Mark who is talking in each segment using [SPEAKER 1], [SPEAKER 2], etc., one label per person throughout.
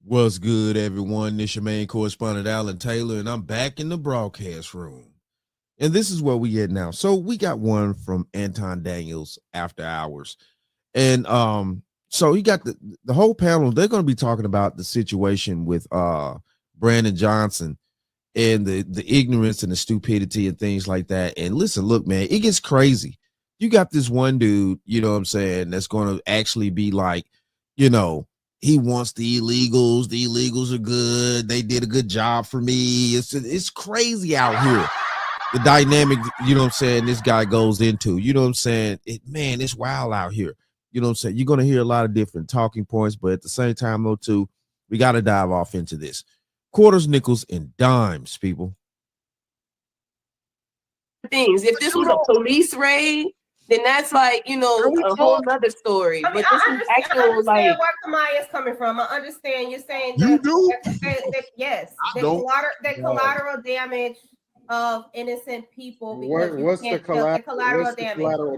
[SPEAKER 1] What's good, everyone? This your main correspondent, Alan Taylor, and I'm back in the broadcast room. And this is where we at now. So we got one from Anton Daniels after hours. And so he got the whole panel, they're going to be talking about the situation with Brandon Johnson and the ignorance and the stupidity and things like that. And listen, look, man, it gets crazy. You got this one dude, you know what I'm saying, that's going to actually be like, you know, he wants the illegals. The illegals are good. They did a good job for me. It's crazy out here. The dynamic, you know what I'm saying, this guy goes into, you know what I'm saying? Man, it's wild out here. You know what I'm saying? You're going to hear a lot of different talking points, but at the same time, though, too, we got to dive off into this. Quarters, nickels, and dimes, people.
[SPEAKER 2] Things. If this was a police raid, then that's like, a whole other story.
[SPEAKER 3] I mean,
[SPEAKER 2] but this
[SPEAKER 3] I
[SPEAKER 2] is actual,
[SPEAKER 3] understand where Kamaya is coming from. I understand you're saying
[SPEAKER 4] You
[SPEAKER 3] that,
[SPEAKER 4] do?
[SPEAKER 3] yes,
[SPEAKER 4] I
[SPEAKER 3] the
[SPEAKER 4] don't.
[SPEAKER 3] collateral damage of innocent people. Because
[SPEAKER 5] What's the
[SPEAKER 3] collateral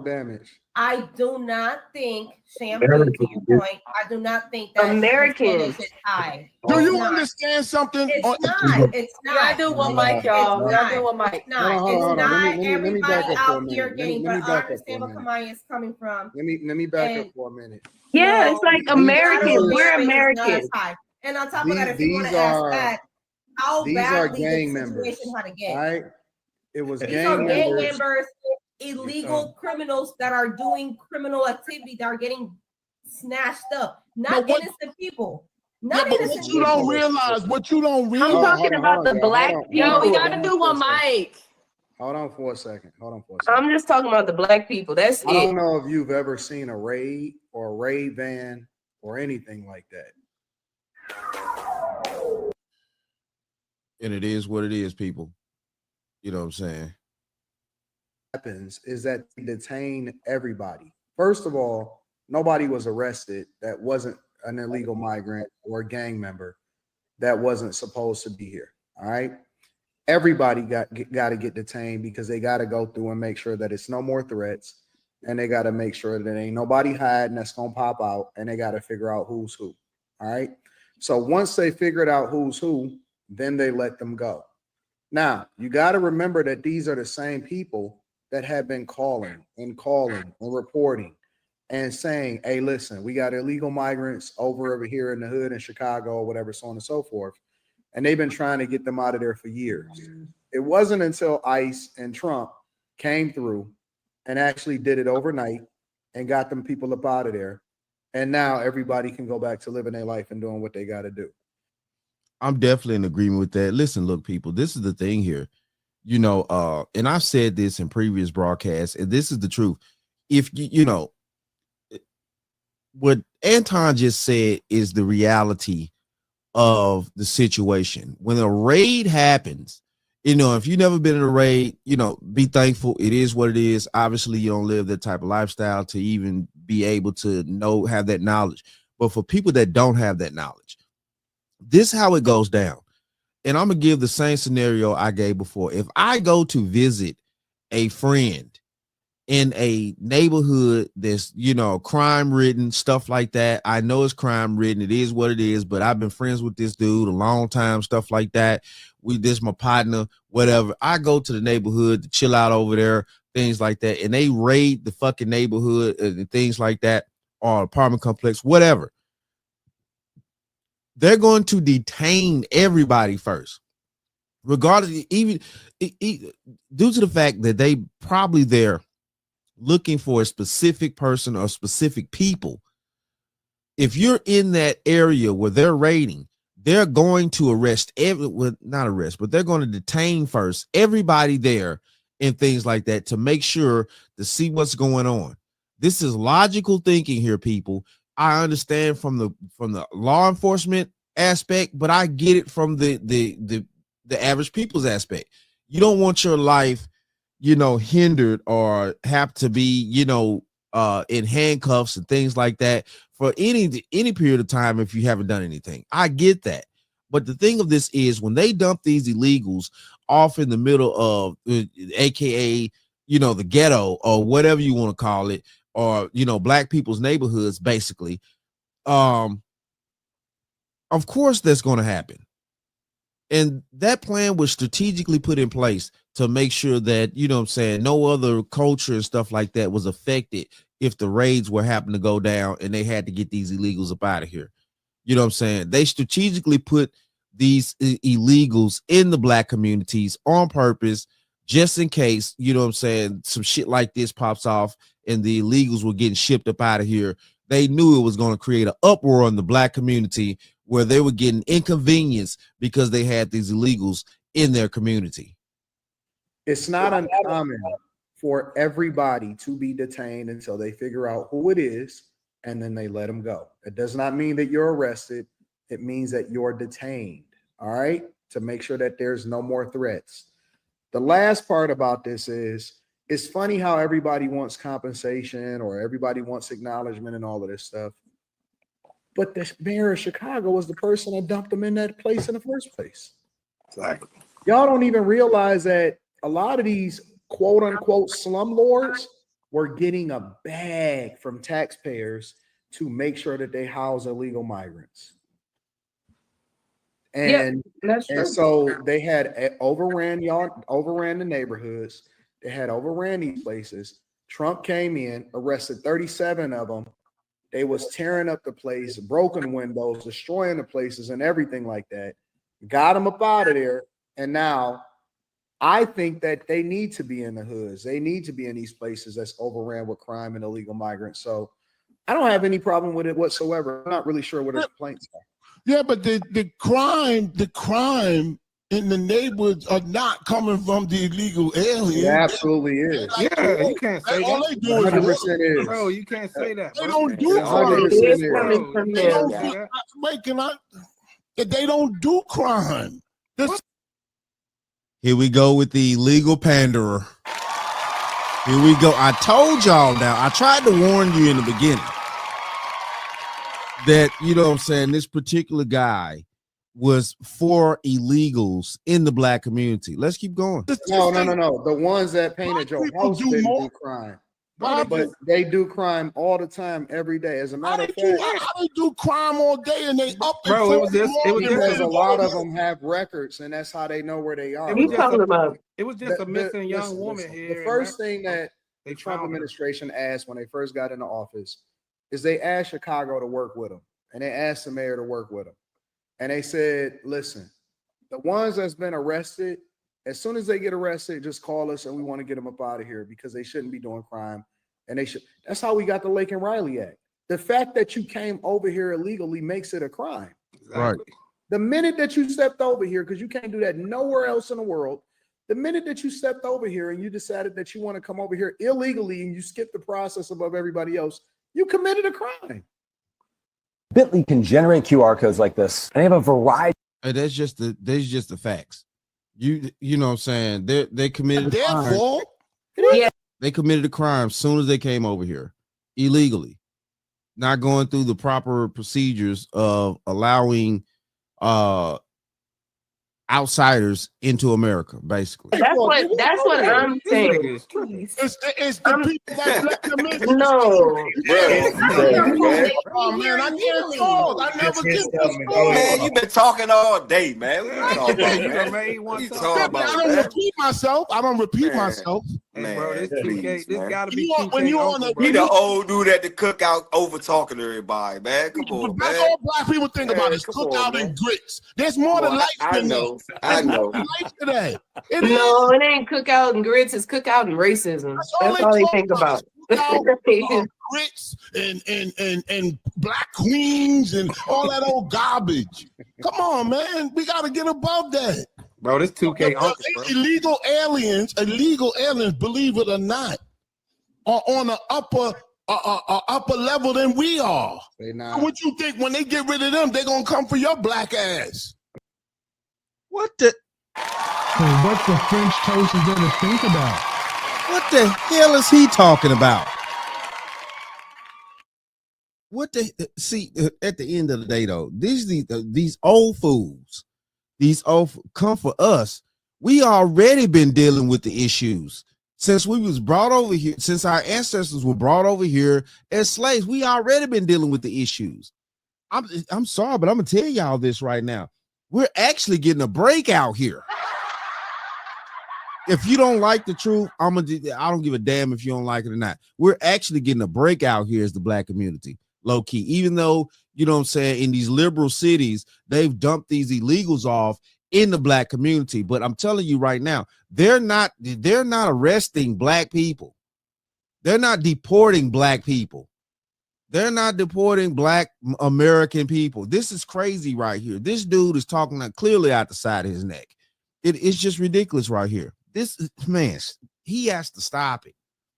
[SPEAKER 5] damage?
[SPEAKER 3] I do not think, Shampoo, to your point, I do not think that
[SPEAKER 2] Americans
[SPEAKER 3] is high.
[SPEAKER 4] Do you understand something?
[SPEAKER 3] It's not. It's not.
[SPEAKER 2] I do one mic, y'all. I do one mic.
[SPEAKER 3] It's not.
[SPEAKER 5] Hold on. Let me
[SPEAKER 3] Everybody
[SPEAKER 5] back up for a
[SPEAKER 3] out here
[SPEAKER 5] minute.
[SPEAKER 3] getting,
[SPEAKER 5] Let me
[SPEAKER 3] but I
[SPEAKER 5] back up
[SPEAKER 3] understand
[SPEAKER 5] for a
[SPEAKER 3] where
[SPEAKER 5] minute.
[SPEAKER 3] Kamaya is coming from.
[SPEAKER 5] Let me back up for a minute.
[SPEAKER 2] Yeah, it's like Americans. We're
[SPEAKER 3] Collateral damage is not
[SPEAKER 2] Americans.
[SPEAKER 3] as high. And on top of that, if you want
[SPEAKER 5] These
[SPEAKER 3] to ask
[SPEAKER 5] are-
[SPEAKER 3] that, how
[SPEAKER 5] These are
[SPEAKER 3] badly
[SPEAKER 5] gang
[SPEAKER 3] the
[SPEAKER 5] members.
[SPEAKER 3] situation had to get.
[SPEAKER 5] All right. It was
[SPEAKER 3] These are gang
[SPEAKER 5] members.
[SPEAKER 3] members, illegal criminals that are doing criminal activity that are getting snatched up. Not innocent people. Not innocent
[SPEAKER 4] what you don't realize, what you don't
[SPEAKER 2] I'm
[SPEAKER 4] realize.
[SPEAKER 2] talking about the black people.
[SPEAKER 5] Yo, we
[SPEAKER 2] gotta do one mic.
[SPEAKER 5] Hold on for a second.
[SPEAKER 2] I'm just talking about the black people. That's
[SPEAKER 5] I
[SPEAKER 2] it.
[SPEAKER 5] don't know if you've ever seen a raid or a raid van or anything like that.
[SPEAKER 1] And it is what it is, people. You know what I'm saying?
[SPEAKER 5] Happens is that they detain everybody. First of all, nobody was arrested that wasn't an illegal migrant or a gang member that wasn't supposed to be here. All right. Everybody got to get detained because they got to go through and make sure that it's no more threats, and they got to make sure that ain't nobody hiding that's gonna pop out, and they got to figure out who's who. All right. So once they figured out who's who, then they let them go. Now you got to remember that these are the same people that have been calling and reporting and saying, hey, listen, we got illegal migrants over here in the hood in Chicago or whatever, so on and so forth. And they've been trying to get them out of there for years. It wasn't until ICE and Trump came through and actually did it overnight and got them people up out of there. And now everybody can go back to living their life and doing what they got to do.
[SPEAKER 1] I'm definitely in agreement with that. Listen, look, people, this is the thing here. You know, and I've said this in previous broadcasts, and this is the truth. If you know what Anton just said is the reality of the situation. When a raid happens, you know, if you've never been in a raid, you know, be thankful. It is what it is. Obviously, you don't live that type of lifestyle to even be able to have that knowledge. But for people that don't have that knowledge, this is how it goes down. And I'm going to give the same scenario I gave before. If I go to visit a friend in a neighborhood that's, you know, crime ridden, stuff like that, I know it's crime ridden. It is what it is, but I've been friends with this dude a long time, stuff like that. This my partner, whatever. I go to the neighborhood to chill out over there, things like that. And they raid the fucking neighborhood and things like that, or apartment complex, whatever. They're going to detain everybody first, regardless, even due to the fact that they probably there looking for a specific person or specific people. If you're in that area where they're raiding, they're going to arrest not arrest, but they're going to detain first everybody there and things like that to make sure to see what's going on. This is logical thinking here, people. I understand from the law enforcement aspect, but I get it from the average people's aspect. You don't want your life, you know, hindered or have to be, you know, in handcuffs and things like that for any period of time if you haven't done anything. I get that. But the thing of this is when they dump these illegals off in the middle of AKA, you know, the ghetto or whatever you want to call it, or, you know, black people's neighborhoods, basically, Of course that's going to happen. And that plan was strategically put in place to make sure that, you know what I'm saying, no other culture and stuff like that was affected if the raids were happening to go down and they had to get these illegals up out of here. You know what I'm saying? They strategically put these illegals in the black communities on purpose, just in case, you know what I'm saying, some shit like this pops off and the illegals were getting shipped up out of here. They knew it was going to create an uproar in the black community where they were getting inconvenienced because they had these illegals in their community.
[SPEAKER 5] It's not uncommon for everybody to be detained until they figure out who it is, and then they let them go. It does not mean that you're arrested. It means that you're detained, all right, to make sure that there's no more threats. The last part about this is, it's funny how everybody wants compensation or everybody wants acknowledgement and all of this stuff. But the mayor of Chicago was the person that dumped them in that place in the first place.
[SPEAKER 6] Exactly.
[SPEAKER 5] Y'all don't even realize that a lot of these quote unquote slumlords were getting a bag from taxpayers to make sure that they house illegal migrants. And,
[SPEAKER 2] That's true.
[SPEAKER 5] and so they had overran the neighborhoods. They had overran these places. Trump came in, arrested 37 of them. They was tearing up the place, broken windows, destroying the places and everything like that. Got them up out of there. And now I think that they need to be in the hoods. They need to be in these places that's overran with crime and illegal migrants. So I don't have any problem with it whatsoever. I'm not really sure what the complaints are.
[SPEAKER 4] Yeah, but the crime in the neighborhoods are not coming from the illegal aliens.
[SPEAKER 5] It absolutely is.
[SPEAKER 6] Yeah, you can't say
[SPEAKER 4] All
[SPEAKER 6] that.
[SPEAKER 4] they do is
[SPEAKER 5] 100% is.
[SPEAKER 6] Bro, you can't say that.
[SPEAKER 4] They
[SPEAKER 6] bro.
[SPEAKER 4] don't do
[SPEAKER 6] Yeah,
[SPEAKER 4] crime.
[SPEAKER 2] It is
[SPEAKER 5] Bro,
[SPEAKER 2] coming from
[SPEAKER 4] They don't
[SPEAKER 2] them.
[SPEAKER 4] do, wait, they don't do crime.
[SPEAKER 1] Here we go with the illegal panderer. Here we go. I told y'all now, I tried to warn you in the beginning that, you know what I'm saying, this particular guy was for illegals in the black community. Let's keep going.
[SPEAKER 5] No. The ones that painted your
[SPEAKER 4] people
[SPEAKER 5] house
[SPEAKER 4] do
[SPEAKER 5] didn't
[SPEAKER 4] more.
[SPEAKER 5] do crime.
[SPEAKER 4] Why
[SPEAKER 5] But they do crime all the time, every day. As a
[SPEAKER 4] How
[SPEAKER 5] matter
[SPEAKER 4] they
[SPEAKER 5] of fact,
[SPEAKER 4] do crime all day and they up and
[SPEAKER 6] Bro, it was just- it was just-
[SPEAKER 5] because a lot of them have records, and that's how they know where they are.
[SPEAKER 6] It
[SPEAKER 2] You
[SPEAKER 6] was
[SPEAKER 2] talking about?
[SPEAKER 6] It was just a missing young
[SPEAKER 5] listen,
[SPEAKER 6] woman
[SPEAKER 5] listen.
[SPEAKER 6] here.
[SPEAKER 5] The
[SPEAKER 6] in
[SPEAKER 5] first
[SPEAKER 6] Mexico.
[SPEAKER 5] thing that
[SPEAKER 6] They
[SPEAKER 5] the Trump
[SPEAKER 6] found her.
[SPEAKER 5] administration asked when they first got into office is they asked Chicago to work with them, and they asked the mayor to work with them. And they said, listen, the ones that's been arrested, as soon as they get arrested, just call us and we want to get them up out of here because they shouldn't be doing crime. And they should. That's how we got the Laken Riley Act. The fact that you came over here illegally makes it a crime.
[SPEAKER 6] Exactly.
[SPEAKER 5] The minute that you stepped over here, because you can't do that nowhere else in the world, the minute that you stepped over here and you decided that you want to come over here illegally and you skip the process above everybody else, you committed a crime.
[SPEAKER 7] Bitly can generate QR codes like this, and they have a variety.
[SPEAKER 1] And that's just the facts. You know what I'm saying? They committed a crime.
[SPEAKER 4] Therefore,
[SPEAKER 1] They committed a crime as soon as they came over here illegally, not going through the proper procedures of allowing outsiders into America, basically.
[SPEAKER 2] That's what I'm
[SPEAKER 6] This
[SPEAKER 2] saying.
[SPEAKER 6] nigga is tripping.
[SPEAKER 4] it's the people that let them in.
[SPEAKER 2] No.
[SPEAKER 4] Oh man, I can't talk. I never get this
[SPEAKER 8] Man, you been talking all day, man. What you talking about,
[SPEAKER 6] You
[SPEAKER 8] man?
[SPEAKER 6] made one
[SPEAKER 8] What you
[SPEAKER 6] time.
[SPEAKER 8] talking
[SPEAKER 4] I
[SPEAKER 8] about,
[SPEAKER 4] don't
[SPEAKER 8] man?
[SPEAKER 4] repeat myself. I don't repeat
[SPEAKER 8] Man.
[SPEAKER 4] myself.
[SPEAKER 6] Hey, bro, this
[SPEAKER 8] Man,
[SPEAKER 6] 2K.
[SPEAKER 8] please,
[SPEAKER 6] This
[SPEAKER 8] man.
[SPEAKER 6] gotta be
[SPEAKER 4] You want-
[SPEAKER 6] 2K.
[SPEAKER 4] when you on
[SPEAKER 6] uncle,
[SPEAKER 4] a-
[SPEAKER 6] bro.
[SPEAKER 8] You the old dude at the cookout over talking to everybody, man. Come on,
[SPEAKER 4] That's
[SPEAKER 8] man.
[SPEAKER 4] all black people think about
[SPEAKER 8] Man,
[SPEAKER 4] is
[SPEAKER 8] come on,
[SPEAKER 4] cookout
[SPEAKER 8] man.
[SPEAKER 4] and grits. There's more
[SPEAKER 8] Come
[SPEAKER 4] to
[SPEAKER 8] on,
[SPEAKER 4] life
[SPEAKER 8] I
[SPEAKER 4] than
[SPEAKER 8] know.
[SPEAKER 4] that.
[SPEAKER 8] I
[SPEAKER 4] There's
[SPEAKER 8] know.
[SPEAKER 4] more to life to that. It is.
[SPEAKER 2] No, it ain't cookout and grits. It's cookout and racism. That's all they
[SPEAKER 4] talk
[SPEAKER 2] think about.
[SPEAKER 4] Cookout, grits and black queens and all that old garbage. Come on, man. We got to get above that.
[SPEAKER 6] Bro, this 2K uncle, bro.
[SPEAKER 4] Illegal aliens, believe it or not, are on an upper level than we are.
[SPEAKER 5] They not.
[SPEAKER 4] What you think when they get rid of them, they're gonna come for your black ass?
[SPEAKER 1] What the
[SPEAKER 9] What the French toast is there to think about?
[SPEAKER 1] what the hell is he talking about? What the see at the end of the day though, these old fools, come for us. We already been dealing with the issues since we was brought over here, since our ancestors were brought over here as slaves. We already been dealing with the issues. I'm sorry, but I'm gonna tell y'all this right now. We're actually getting a breakout here. If you don't like the truth, I don't give a damn if you don't like it or not. We're actually getting a breakout here as the black community, low key. Even though, you know what I'm saying, in these liberal cities, they've dumped these illegals off in the black community. But I'm telling you right now, they're not arresting black people. They're not deporting black people. They're not deporting black American people. This is crazy right here. This dude is talking clearly out the side of his neck. It's just ridiculous right here. This man, he has to stop it.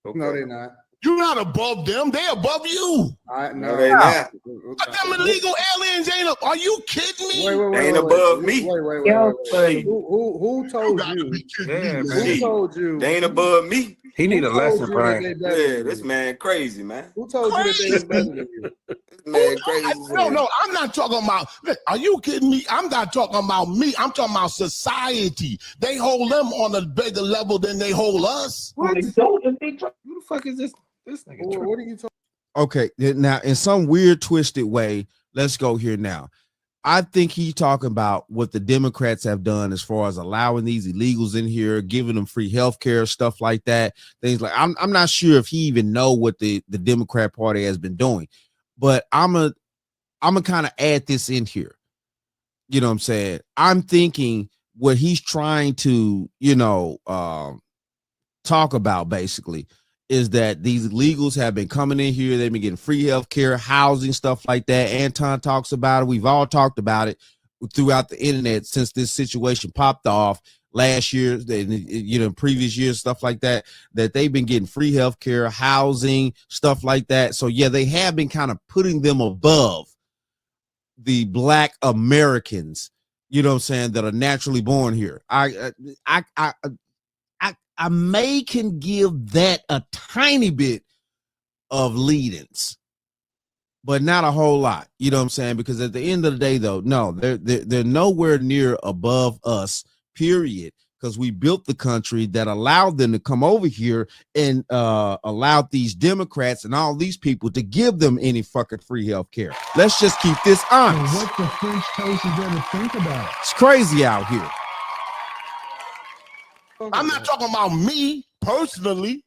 [SPEAKER 6] Okay.
[SPEAKER 5] No, they're not.
[SPEAKER 4] You're not above them. They're above you.
[SPEAKER 8] No, they not.
[SPEAKER 4] But them illegal aliens ain't up. Are you kidding me?
[SPEAKER 8] Ain't above me.
[SPEAKER 5] Wait. Who told
[SPEAKER 4] gotta
[SPEAKER 5] you?
[SPEAKER 4] be kidding me,
[SPEAKER 6] Yeah,
[SPEAKER 4] man.
[SPEAKER 6] man.
[SPEAKER 5] Who told you?
[SPEAKER 8] They ain't above me.
[SPEAKER 6] He need a
[SPEAKER 5] Who told
[SPEAKER 6] lesson,
[SPEAKER 5] you
[SPEAKER 6] Brian.
[SPEAKER 5] that they better
[SPEAKER 8] Yeah,
[SPEAKER 5] than
[SPEAKER 8] this
[SPEAKER 5] you?
[SPEAKER 8] man crazy, man.
[SPEAKER 5] Who told you that they was better than you?
[SPEAKER 8] This man crazy. as hell.
[SPEAKER 4] No, I'm not talking about. Are you kidding me? I'm not talking about me. I'm talking about society. They hold them on a bigger level than they hold us.
[SPEAKER 6] What? Who the fuck is this? This nigga.
[SPEAKER 5] What are you talking?
[SPEAKER 1] Okay, now in some weird twisted way, let's go here now. I think he's talking about what the Democrats have done as far as allowing these illegals in here, giving them free health care, stuff like that. Things like I'm not sure if he even know what the Democrat Party has been doing, but I'm a kind of add this in here. You know what I'm saying? I'm thinking what he's trying to, talk about basically is that these illegals have been coming in here. They've been getting free health care, housing, stuff like that. Anton talks about it. We've all talked about it throughout the internet since this situation popped off last year, previous years, stuff like that, that they've been getting free health care, housing, stuff like that. So yeah, they have been kind of putting them above the black Americans, you know what I'm saying, that are naturally born here. I may can give that a tiny bit of lead-ins, but not a whole lot. You know what I'm saying? Because at the end of the day, though, no, they're nowhere near above us, period. Because we built the country that allowed them to come over here and allowed these Democrats and all these people to give them any fucking free health care. Let's just keep this honest.
[SPEAKER 9] What the French toast is there to think about?
[SPEAKER 1] It's crazy out here.
[SPEAKER 4] I'm not talking about me personally.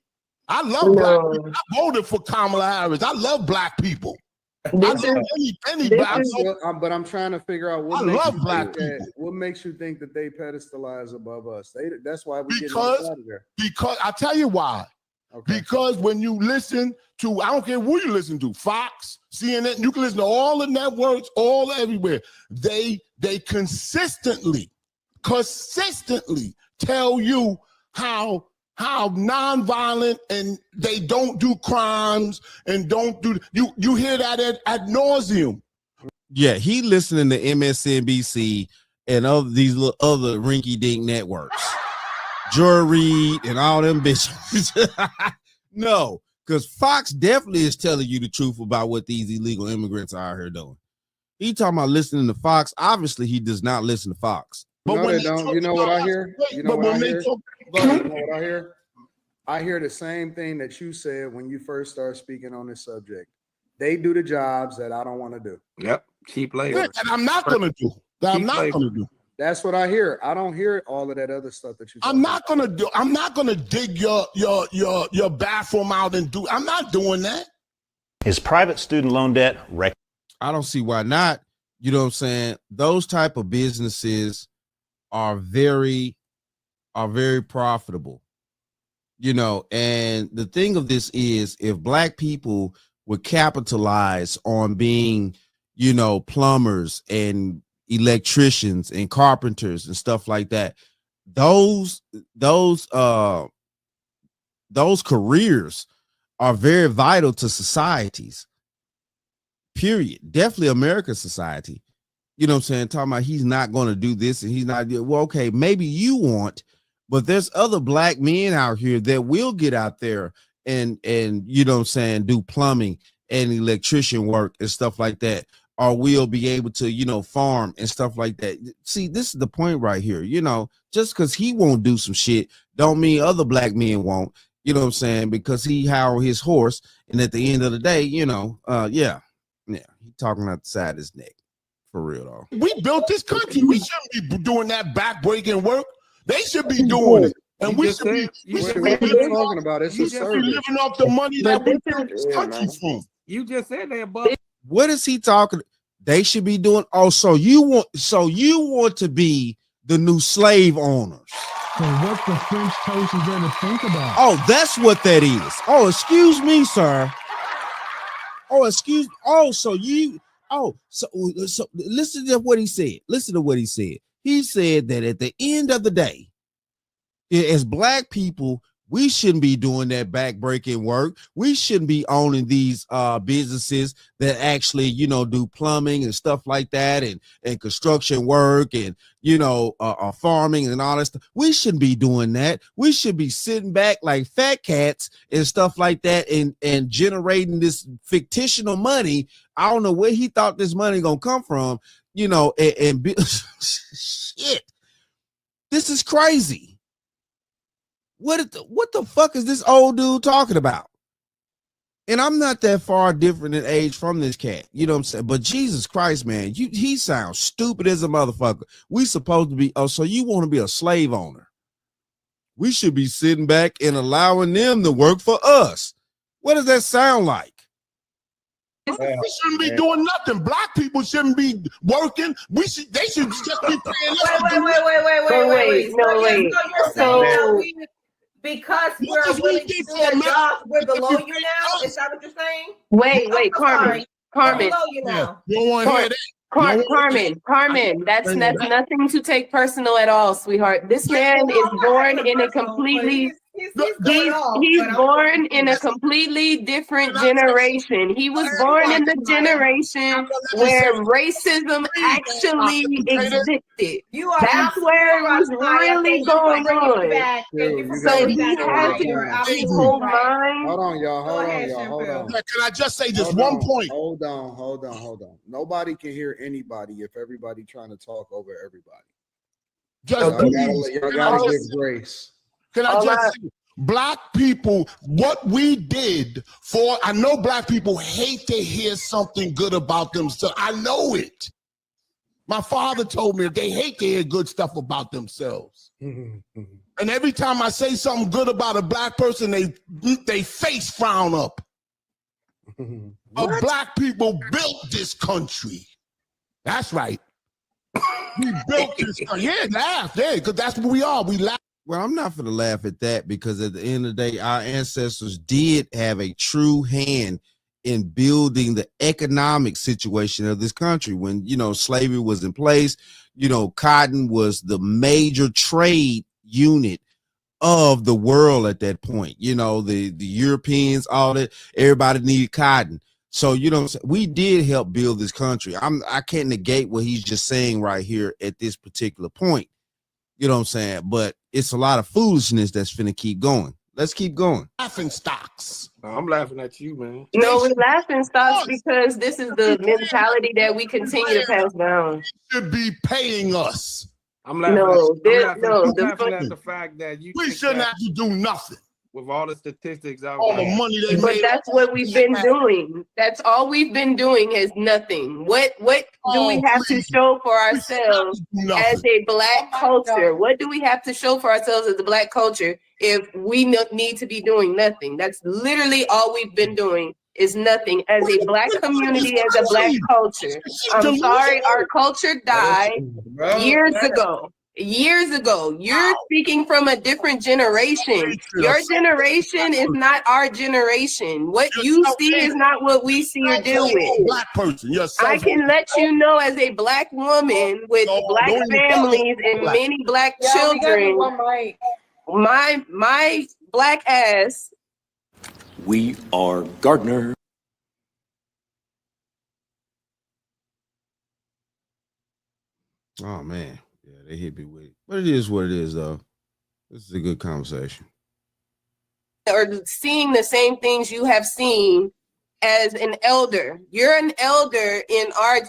[SPEAKER 4] I love black people. I voted for Kamala Harris. I love black people. I love any black people.
[SPEAKER 5] But I'm trying to figure out
[SPEAKER 4] I love black people.
[SPEAKER 5] What makes you think that they pedestalize above us? That's why we get
[SPEAKER 4] Because
[SPEAKER 5] out of there.
[SPEAKER 4] Because I tell you why.
[SPEAKER 5] Okay.
[SPEAKER 4] Because when you listen to, I don't care who you listen to, Fox, CNN, you can listen to all the networks, all everywhere. They consistently tell you how nonviolent and they don't do crimes and don't do you hear that ad nauseum.
[SPEAKER 1] Yeah, he listening to MSNBC and these little other rinky-dink networks, Joy Reid and all them bitches. No, because Fox definitely is telling you the truth about what these illegal immigrants are out here doing. He talking about listening to Fox. Obviously, he does not listen to Fox.
[SPEAKER 4] But
[SPEAKER 5] No,
[SPEAKER 4] when
[SPEAKER 5] they don't. You know what I hear? You know what I hear? You know what I hear? I hear the same thing that you said when you first started speaking on this subject. They do the jobs that I don't want to do.
[SPEAKER 6] Yep. Cheap labor.
[SPEAKER 4] and I'm not gonna do. That I'm not gonna do.
[SPEAKER 5] That's what I hear. I don't hear all of that other stuff that you.
[SPEAKER 4] I'm not gonna do. I'm not gonna dig your bathroom out and do. I'm not doing that.
[SPEAKER 10] Is private student loan debt
[SPEAKER 1] I don't see why not. You know what I'm saying? Those type of businesses are very profitable. And the thing of this is, if black people would capitalize on being, plumbers and electricians and carpenters and stuff like that, those careers are very vital to societies, period. Definitely American society. You know what I'm saying? Talking about he's not going to do this and he's not. Well, okay, maybe you want, but there's other black men out here that will get out there and you know what I'm saying, do plumbing and electrician work and stuff like that, or we'll be able to, farm and stuff like that. See, this is the point right here. Just because he won't do some shit don't mean other black men won't. You know what I'm saying? Because he howled his horse, and at the end of the day, he talking out the side of his neck. For real though.
[SPEAKER 4] We built this country. We shouldn't be doing that backbreaking work. They should be doing it. And we should be
[SPEAKER 5] talking about it's a service.
[SPEAKER 4] Living off the money that we built this country from.
[SPEAKER 6] You just said they above.
[SPEAKER 1] What is he talking? They should be doing. Oh, so you want to be the new slave owners?
[SPEAKER 9] So what the French toast is there to think about?
[SPEAKER 1] Oh, that's what that is. Oh, excuse me, sir. Oh, excuse. Oh, so you. Oh, so listen to what he said. Listen to what he said. He said that at the end of the day, as black people, we shouldn't be doing that backbreaking work. We shouldn't be owning these businesses that actually, do plumbing and stuff like that, and construction work, and farming and all that stuff. We shouldn't be doing that. We should be sitting back like fat cats and stuff like that, and generating this fictional money. I don't know where he thought this money gonna come from, shit. This is crazy. What the fuck is this old dude talking about? And I'm not that far different in age from this cat, you know what I'm saying? But Jesus Christ, man, he sounds stupid as a motherfucker. We supposed to be, so you want to be a slave owner? We should be sitting back and allowing them to work for us. What does that sound like?
[SPEAKER 4] We shouldn't be doing nothing. Black people shouldn't be working. They should just be paying us.
[SPEAKER 2] Wait. No, wait.
[SPEAKER 3] So because we're willing to do the job, we're below you now? Is that what you're saying?
[SPEAKER 2] Wait, Carmen.
[SPEAKER 3] We're below you now.
[SPEAKER 4] You don't want to hear that.
[SPEAKER 2] Carmen, that's nothing to take personal at all, sweetheart. This man is born in a completely he's born in a completely different generation. He was born in the generation where racism actually existed. That's where it was really going on. So he has his whole mind.
[SPEAKER 5] Hold on, y'all.
[SPEAKER 4] Can I just say this one point?
[SPEAKER 5] Hold on. Nobody can hear anybody if everybody trying to talk over everybody.
[SPEAKER 4] Just
[SPEAKER 5] gotta give grace.
[SPEAKER 4] Can I just say, black people, what we did for, I know black people hate to hear something good about themselves. I know it. My father told me they hate to hear good stuff about themselves. And every time I say something good about a black person, they face frown up. Black people built this country. That's right. We built this country. Yeah, laugh there, because that's what we are. We laugh.
[SPEAKER 1] Well, I'm not going to laugh at that, because at the end of the day, our ancestors did have a true hand in building the economic situation of this country. When, slavery was in place, cotton was the major trade unit of the world at that point. The Europeans, all that, everybody needed cotton. So, we did help build this country. I can't negate what he's just saying right here at this particular point. You know what I'm saying? But it's a lot of foolishness that's finna keep going. Let's keep going.
[SPEAKER 4] Laughing stocks.
[SPEAKER 6] No, I'm laughing at you, man.
[SPEAKER 2] No, we're laughing stocks because this is the mentality that we continue to pass down.
[SPEAKER 4] Should be paying us.
[SPEAKER 6] I'm laughing.
[SPEAKER 2] I'm
[SPEAKER 6] laughing at the fact that
[SPEAKER 4] we shouldn't have to do nothing.
[SPEAKER 6] With all the statistics out
[SPEAKER 4] all
[SPEAKER 6] there.
[SPEAKER 4] The money they
[SPEAKER 2] but
[SPEAKER 4] made.
[SPEAKER 2] That's what we've been doing. That's all we've been doing is nothing. What do we have to show for ourselves as a black culture? What do we have to show for ourselves as a black culture if we need to be doing nothing? That's literally all we've been doing is nothing as a black community, as a black culture. I'm sorry, our culture died years ago. You're speaking from a different generation. Your generation is not our generation. What you see is not what we see or deal with.
[SPEAKER 4] Black person,
[SPEAKER 2] I can let you know, as a black woman with black families and many black children, my black ass.
[SPEAKER 11] We are Gardner.
[SPEAKER 1] Oh man. They hit me with it. But it is what it is, though. This is a good conversation.
[SPEAKER 2] Or seeing the same things you have seen as an elder. You're an elder in our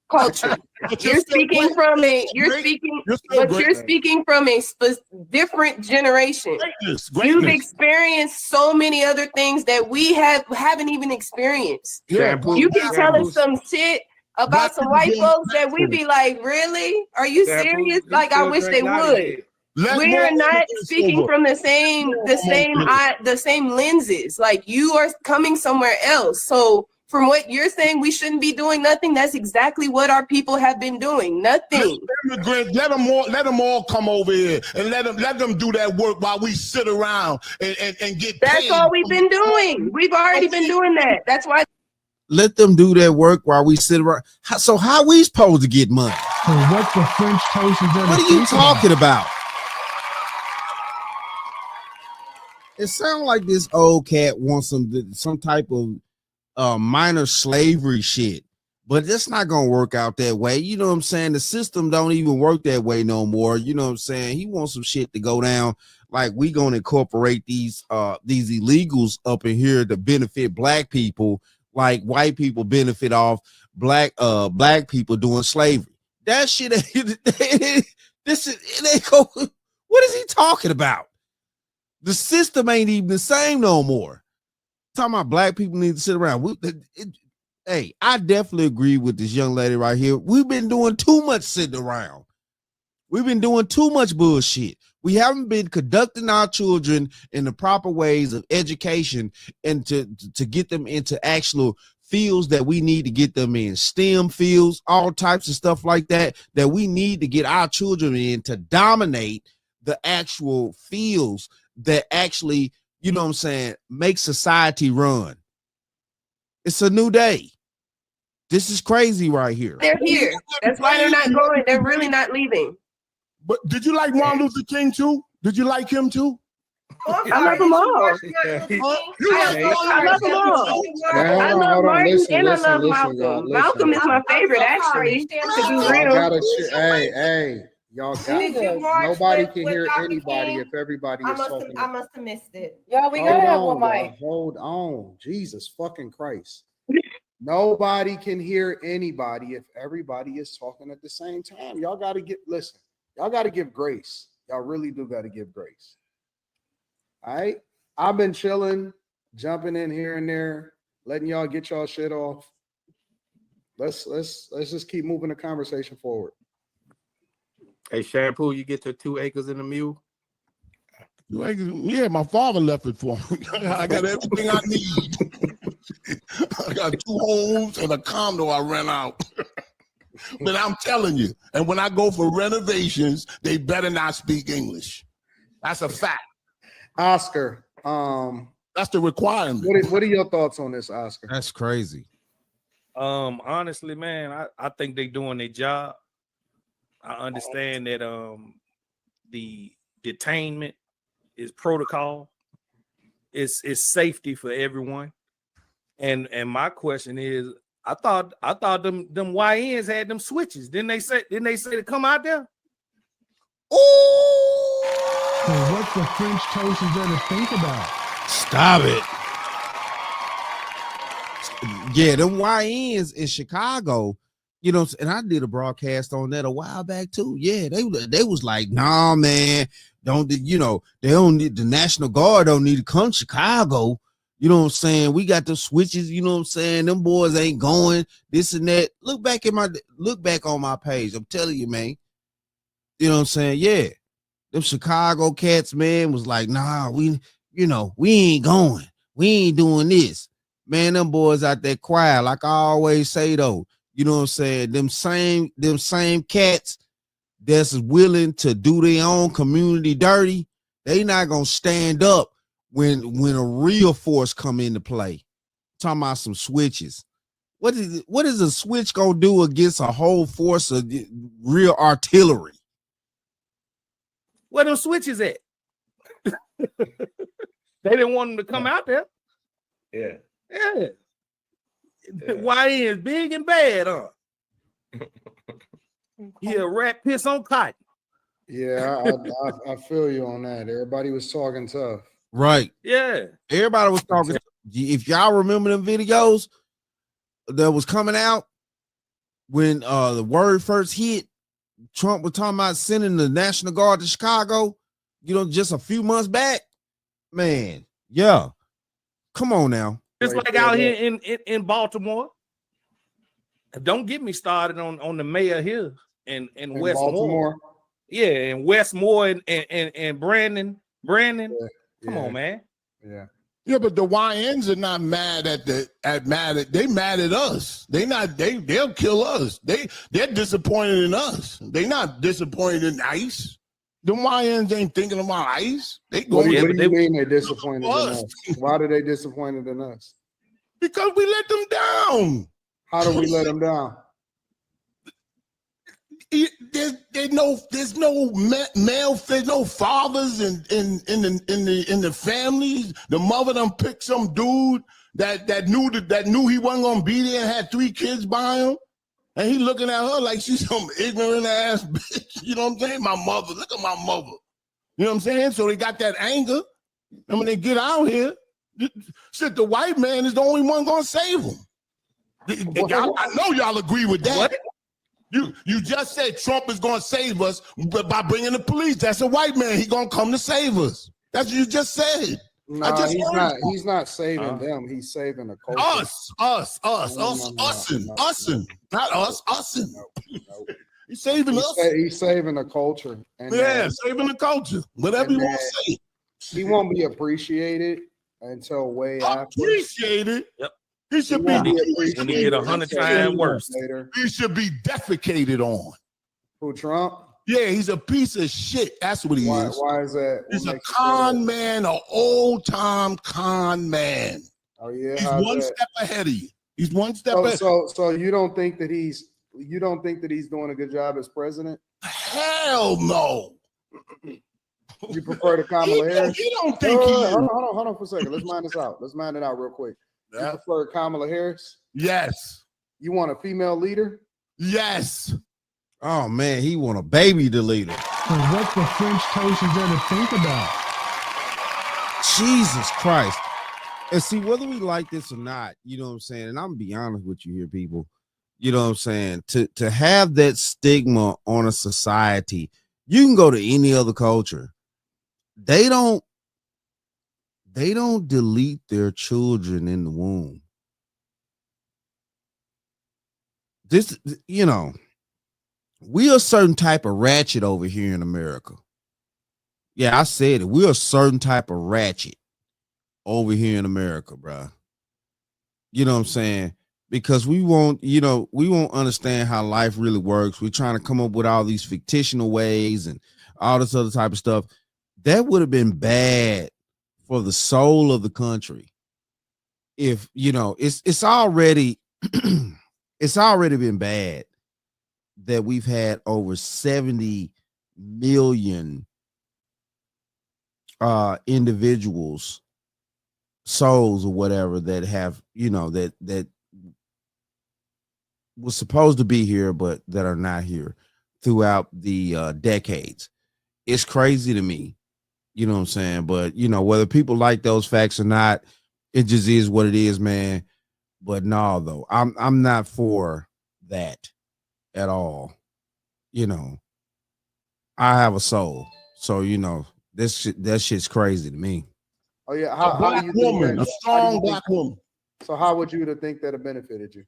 [SPEAKER 2] culture. You're speaking from a different generation. You've experienced so many other things that we haven't even experienced. You can tell us some shit about some white folks that we be like, really? Are you serious? Like, I wish they would. We are not speaking from the same lenses. Like, you are coming somewhere else. So from what you're saying, we shouldn't be doing nothing. That's exactly what our people have been doing. Nothing.
[SPEAKER 4] Let them all come over here and let them do that work while we sit around and get paid.
[SPEAKER 2] That's all we've been doing. We've already been doing that. That's why.
[SPEAKER 1] Let them do their work while we sit around. So how we supposed to get money?
[SPEAKER 9] So what the French toast is that?
[SPEAKER 1] What are you talking about? It sounds like this old cat wants some type of minor slavery shit, but it's not gonna work out that way. You know what I'm saying? The system don't even work that way no more. You know what I'm saying? He wants some shit to go down. Like, we gonna incorporate these illegals up in here to benefit black people, like white people benefit off black people doing slavery. That shit it ain't go. What is he talking about? The system ain't even the same no more. Talking about black people need to sit around. Hey, I definitely agree with this young lady right here. We've been doing too much sitting around. We've been doing too much bullshit. We haven't been conducting our children in the proper ways of education and to get them into actual fields that we need to get them in, STEM fields, all types of stuff like that we need to get our children in to dominate the actual fields that actually, you know what I'm saying, make society run. It's a new day. This is crazy right here.
[SPEAKER 2] They're here. That's why they're not going. They're really not leaving.
[SPEAKER 4] But did you like Martin Luther King too? Did you like him too?
[SPEAKER 2] I love them all. I love them all. I love Martin and I love Malcolm. Malcolm is my favorite, actually. To be real.
[SPEAKER 5] Hey, y'all got nobody can hear anybody if everybody is talking.
[SPEAKER 3] I must have missed it.
[SPEAKER 12] Yeah, we gotta have one mic.
[SPEAKER 5] Hold on, Jesus fucking Christ! Nobody can hear anybody if everybody is talking at the same time. Y'all got to listen. Y'all got to give grace. Y'all really do got to give grace. All right, I've been chilling, jumping in here and there, letting y'all get y'all shit off. Let's just keep moving the conversation forward.
[SPEAKER 6] Hey, Shampoo, you get your 2 acres and a mule?
[SPEAKER 4] Yeah, my father left it for me. I got everything I need. I got 2 homes and a condo I rent out. But I'm telling you, and when I go for renovations, they better not speak English. That's a fact.
[SPEAKER 5] Oscar,
[SPEAKER 4] that's the requirement.
[SPEAKER 5] What are your thoughts on this, Oscar?
[SPEAKER 1] That's crazy.
[SPEAKER 13] Honestly, man, I think they doing their job. I understand that the detainment is protocol. It's safety for everyone. And my question is, I thought them YNs had them switches. Didn't they say to come out there?
[SPEAKER 4] Ooh!
[SPEAKER 9] So what the French toast is there to think about?
[SPEAKER 1] Stop it. Yeah, them YNs in Chicago, you know, and I did a broadcast on that a while back too. Yeah, they was like, nah, man, they don't need the National Guard don't need to come to Chicago. You know what I'm saying? We got the switches, you know what I'm saying? Them boys ain't going, this and that. Look back on my page. I'm telling you, man. You know what I'm saying? Yeah. Them Chicago cats, man, was like, nah, we ain't going. We ain't doing this. Man, them boys out there quiet, like I always say though. You know what I'm saying? Them same cats that's willing to do their own community dirty, they not gonna stand up when a real force come into play. Talking about some switches. What is a switch gonna do against a whole force of real artillery?
[SPEAKER 13] Where them switches at? They didn't want them to come out there.
[SPEAKER 6] Yeah.
[SPEAKER 13] Why is big and bad, huh? Yeah, rat piss on cotton.
[SPEAKER 5] Yeah, I feel you on that. Everybody was talking tough.
[SPEAKER 1] Right.
[SPEAKER 13] Yeah.
[SPEAKER 1] Everybody was talking. If y'all remember them videos that was coming out, when the word first hit, Trump was talking about sending the National Guard to Chicago, just a few months back. Man, yeah. Come on now.
[SPEAKER 13] It's like out here in Baltimore. Don't get me started on the mayor here in Westmore. Yeah, and Westmore and Brandon. Come on, man.
[SPEAKER 4] Yeah, but the YNs are not mad they mad at us. They'll kill us. They're disappointed in us. They're not disappointed in ICE. The YNs ain't thinking about ICE.
[SPEAKER 5] What do you mean they're disappointed in us? Why are they disappointed in us?
[SPEAKER 4] Because we let them down.
[SPEAKER 5] How do we let them down?
[SPEAKER 4] There's no male, there's no fathers in the families. The mother done picked some dude that knew he wasn't gonna be there and had 3 kids by him, and he looking at her like she's some ignorant ass bitch. You know what I'm saying? My mother, look at my mother. You know what I'm saying? So they got that anger, and when they get out here, shit, the white man is the only one gonna save them. I know y'all agree with that. What? You just said Trump is going to save us by bringing the police. That's a white man. He's going to come to save us. That's what you just said.
[SPEAKER 5] No, he's not saving them. He's saving the culture.
[SPEAKER 4] Using. Not us, using. He's saving us.
[SPEAKER 5] He's saving the culture. And
[SPEAKER 4] saving the culture. Whatever you want to say.
[SPEAKER 5] He won't be appreciated until way after.
[SPEAKER 4] Appreciated?
[SPEAKER 13] Yep.
[SPEAKER 4] He should be
[SPEAKER 13] when he get 100 times worse.
[SPEAKER 4] He should be defecated on.
[SPEAKER 5] Who, Trump?
[SPEAKER 4] Yeah, he's a piece of shit. That's what he is.
[SPEAKER 5] Why is that?
[SPEAKER 4] He's a con man, an old-time con man.
[SPEAKER 5] Oh yeah.
[SPEAKER 4] He's one step ahead of you. He's one step ahead.
[SPEAKER 5] So you don't think that he's doing a good job as president?
[SPEAKER 4] Hell no.
[SPEAKER 5] You prefer to Kamala Harris?
[SPEAKER 4] He don't think
[SPEAKER 5] hold on for a second. Let's mind this out. Let's mind it out real quick. You prefer Kamala Harris?
[SPEAKER 4] Yes.
[SPEAKER 5] You want a female leader?
[SPEAKER 4] Yes.
[SPEAKER 1] Oh man, he want a baby to lead her.
[SPEAKER 9] So what the French toast is there to think about?
[SPEAKER 1] Jesus Christ. And see, whether we like this or not, you know what I'm saying? And I'm gonna be honest with you here, people. You know what I'm saying? To have that stigma on a society, you can go to any other culture. They don't delete their children in the womb. This, we are a certain type of ratchet over here in America. Yeah, I said it. We're a certain type of ratchet over here in America, bro. You know what I'm saying? Because we won't understand how life really works. We're trying to come up with all these fictional ways and all this other type of stuff. That would have been bad for the soul of the country. If it's already it's already been bad that we've had over 70 million individuals, souls or whatever, that have that was supposed to be here but that are not here throughout the decades. It's crazy to me. You know what I'm saying? But, whether people like those facts or not, it just is what it is, man. But no, though, I'm not for that at all. I have a soul. So, that shit's crazy to me.
[SPEAKER 5] Oh, yeah.
[SPEAKER 4] A strong black woman.
[SPEAKER 5] So how would you think that have benefited you?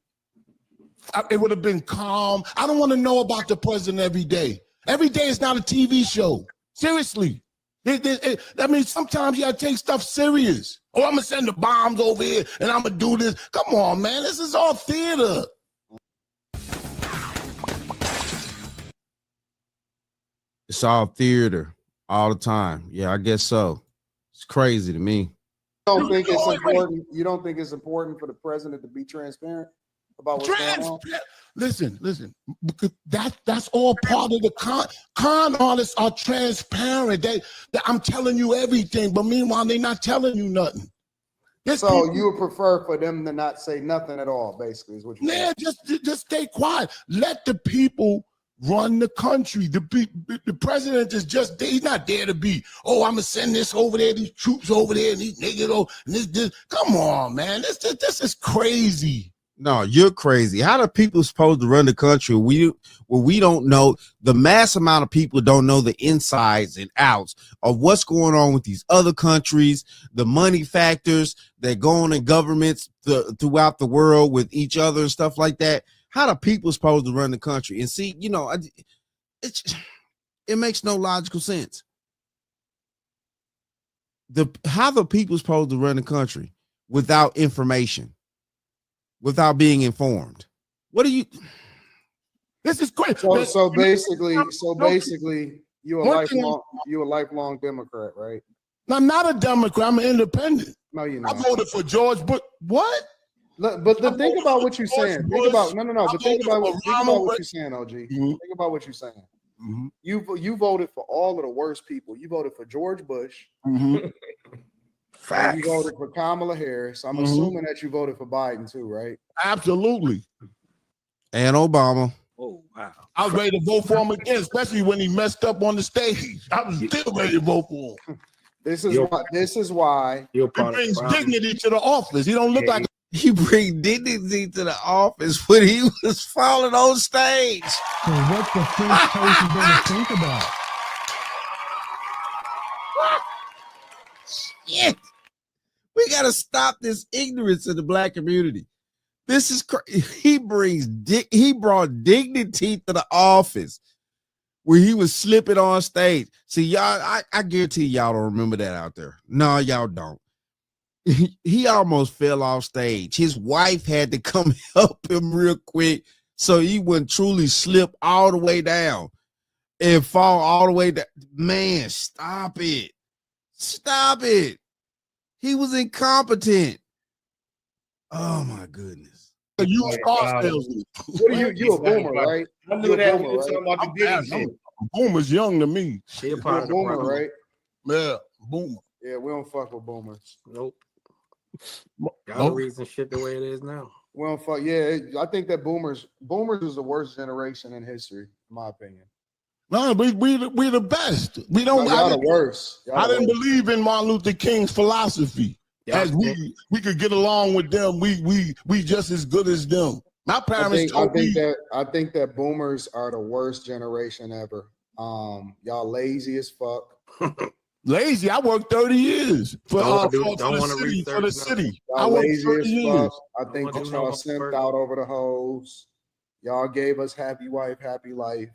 [SPEAKER 4] It would have been calm. I don't want to know about the president every day. Every day is not a TV show. Seriously. I mean, sometimes you gotta take stuff serious. Oh, I'm gonna send the bombs over here and I'm gonna do this. Come on, man. This is all theater.
[SPEAKER 1] It's all theater all the time. Yeah, I guess so. It's crazy to me.
[SPEAKER 5] You don't think it's important for the president to be transparent about what's going on?
[SPEAKER 4] Listen, because that's all part of the con artists are transparent. I'm telling you everything, but meanwhile they're not telling you nothing.
[SPEAKER 5] So you would prefer for them to not say nothing at all, basically, is what you're saying.
[SPEAKER 4] Just stay quiet. Let the people run the country. The president is he's not there to be, I'm gonna send this over there, these troops over there, and these niggas over, and this. Come on, man. This is crazy.
[SPEAKER 1] No, you're crazy. How are people supposed to run the country? We don't know. The mass amount of people don't know the insides and outs of what's going on with these other countries, the money factors that go on in governments throughout the world with each other and stuff like that. How are people supposed to run the country? And see, it makes no logical sense. How the people supposed to run the country without information? Without being informed. What do you?
[SPEAKER 4] This is great.
[SPEAKER 5] So basically, you a lifelong Democrat, right?
[SPEAKER 4] I'm not a Democrat. I'm an independent.
[SPEAKER 5] No, you're not.
[SPEAKER 4] I voted for George Bush. What?
[SPEAKER 5] Look, but think about what you're saying. Think about But think about what you're saying, OG.
[SPEAKER 4] Mm-hmm.
[SPEAKER 5] Think about what you're saying.
[SPEAKER 4] Mm-hmm.
[SPEAKER 5] You voted for all of the worst people. You voted for George Bush.
[SPEAKER 4] Mm-hmm.
[SPEAKER 5] And you voted for Kamala Harris. I'm assuming that you voted for Biden too, right?
[SPEAKER 4] Absolutely.
[SPEAKER 1] And Obama.
[SPEAKER 13] Oh wow!
[SPEAKER 4] I was ready to vote for him again, especially when he messed up on the stage. I was still ready to vote for him.
[SPEAKER 5] This is why
[SPEAKER 4] he brings dignity to the office. He don't look like
[SPEAKER 1] he brings dignity to the office when he was falling on stage.
[SPEAKER 9] So what's the French toast is going to think about?
[SPEAKER 1] Shit. We got to stop this ignorance in the black community. This is crazy. He brought dignity to the office where he was slipping on stage. See, y'all, I guarantee y'all don't remember that out there. No, y'all don't. He almost fell off stage. His wife had to come help him real quick so he wouldn't truly slip all the way down and fall all the way down. Man, stop it. Stop it. He was incompetent. Oh my goodness.
[SPEAKER 4] You car salesman.
[SPEAKER 5] What are you a boomer, right?
[SPEAKER 6] I knew that when you were talking about the Diddy shit.
[SPEAKER 4] Boomer's young to me.
[SPEAKER 6] You're a
[SPEAKER 5] boomer, right?
[SPEAKER 4] Yeah, boomer.
[SPEAKER 5] Yeah, we don't fuck with boomers.
[SPEAKER 6] Nope. Got a reason shit the way it is now.
[SPEAKER 5] We don't fuck. Yeah, I think that boomers is the worst generation in history, in my opinion.
[SPEAKER 4] No, we the best. We don't.
[SPEAKER 5] Y'all the worst.
[SPEAKER 4] I didn't believe in Martin Luther King's philosophy. As we could get along with them, we just as good as them. My parents
[SPEAKER 5] I think that boomers are the worst generation ever. Y'all lazy as fuck.
[SPEAKER 4] Lazy. I worked 30 years for the city. I worked 30 years.
[SPEAKER 5] I think that y'all simped out over the hoes. Y'all gave us happy wife, happy life.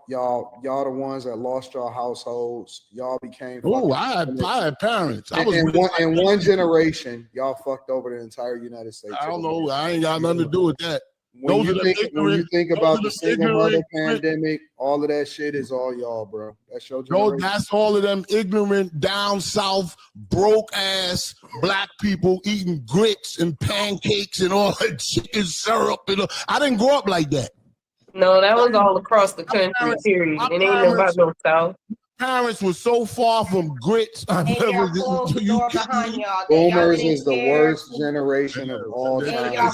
[SPEAKER 5] Y'all the ones that lost your households. Y'all became.
[SPEAKER 4] Oh, I had parents.
[SPEAKER 5] In one generation, y'all fucked over the entire United States.
[SPEAKER 4] I don't know. I ain't got nothing to do with that.
[SPEAKER 5] When you think about the single mother pandemic, all of that shit is all y'all, bro. That's your generation.
[SPEAKER 4] No, that's all of them ignorant, down south, broke ass black people eating grits and pancakes and all that chicken syrup. I didn't grow up like that.
[SPEAKER 2] No, that was all across the country, period. It ain't no about no South.
[SPEAKER 4] Parents were so far from grits.
[SPEAKER 5] Boomers is the worst generation of all time. I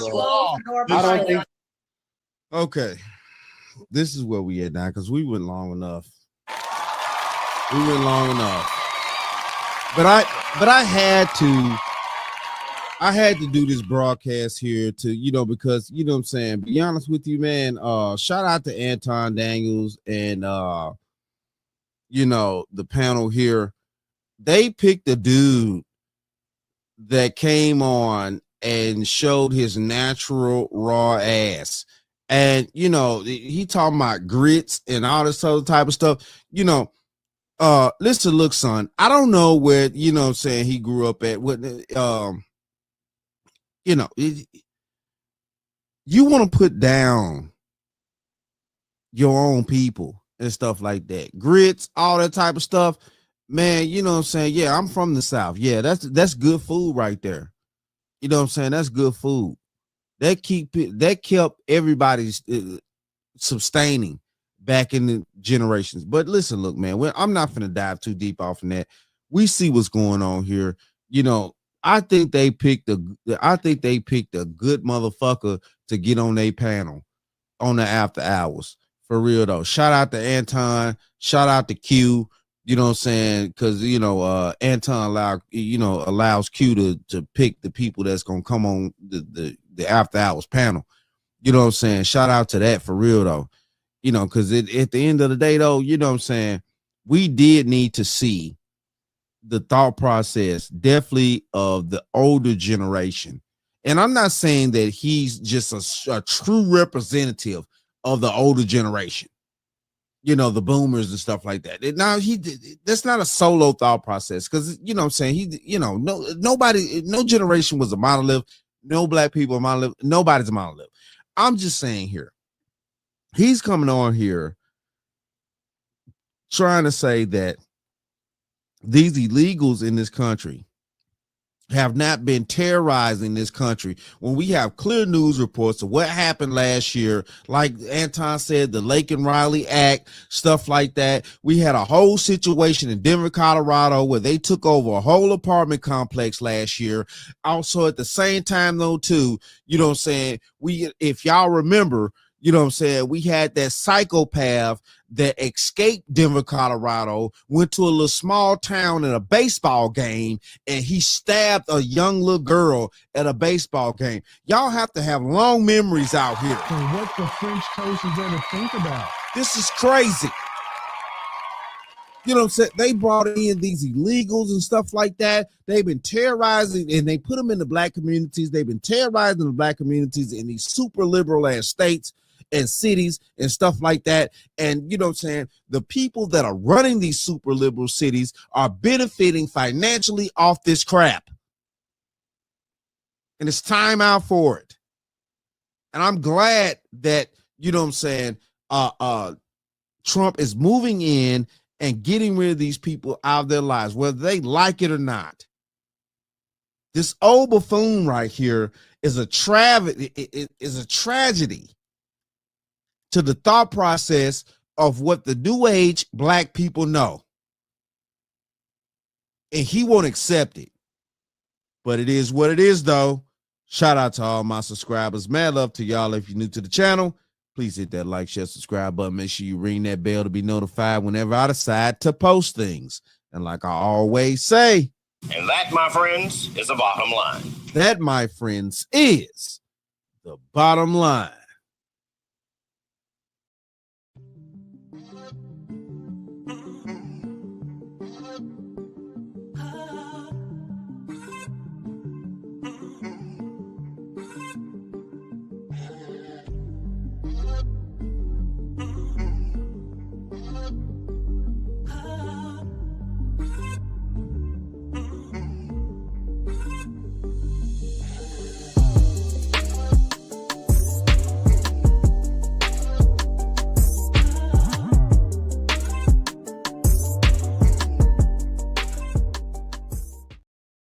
[SPEAKER 5] don't think.
[SPEAKER 1] Okay, this is where we at now because we went long enough. But I had to do this broadcast here to, because, you know what I'm saying, be honest with you, man, shout out to Anton Daniels and, the panel here. They picked a dude that came on and showed his natural raw ass. And, he talking about grits and all this other type of stuff, listen, look, son, I don't know where, he grew up at, what, you want to put down your own people and stuff like that. Grits, all that type of stuff. Man, you know what I'm saying? Yeah, I'm from the South. Yeah, that's good food right there. You know what I'm saying? That's good food. That kept everybody sustaining back in the generations. But listen, look, man, I'm not going to dive too deep off in that. We see what's going on here. I think they picked a good motherfucker to get on their panel on the after hours. For real though. Shout out to Anton. Shout out to Q. You know what I'm saying? Because Anton allows Q to pick the people that's gonna come on the the after hours panel. You know what I'm saying? Shout out to that for real though. You know, because at the end of the day though, you know what I'm saying, we did need to see the thought process definitely of the older generation. And I'm not saying that he's just a true representative of the older generation, you know, the boomers and stuff like that. Now that's not a solo thought process, because you know what I'm saying, no generation was a monolith, no black people are monolith, nobody's a monolith. I'm just saying here, he's coming on here trying to say that these illegals in this country have not been terrorizing this country, when we have clear news reports of what happened last year. Like Anton said, the Laken Riley Act, stuff like that. We had a whole situation in Denver, Colorado, where they took over a whole apartment complex last year. Also at the same time though, too, you know what I'm saying, if y'all remember, you know what I'm saying, we had that psychopath that escaped Denver, Colorado, went to a little small town in a baseball game, and he stabbed a young little girl at a baseball game. Y'all have to have long memories out here.
[SPEAKER 9] So what the French toast is there to think about?
[SPEAKER 1] This is crazy. You know what I'm saying? They brought in these illegals and stuff like that. They've been terrorizing, and they put them in the black communities. They've been terrorizing the black communities in these super liberal ass states and cities and stuff like that. And you know what I'm saying, the people that are running these super liberal cities are benefiting financially off this crap, and it's time out for it. And I'm glad that, you know what I'm saying, Trump is moving in and getting rid of these people out of their lives, whether they like it or not. This old buffoon right here is a tragedy to the thought process of what the new age black people know. And he won't accept it. But it is what it is, though. Shout out to all my subscribers. Mad love to y'all. If you're new to the channel, please hit that like, share, subscribe button. Make sure you ring that bell to be notified whenever I decide to post things. And like I always say,
[SPEAKER 11] And that, my friends, is the bottom line.
[SPEAKER 1] that, my friends, is the bottom line.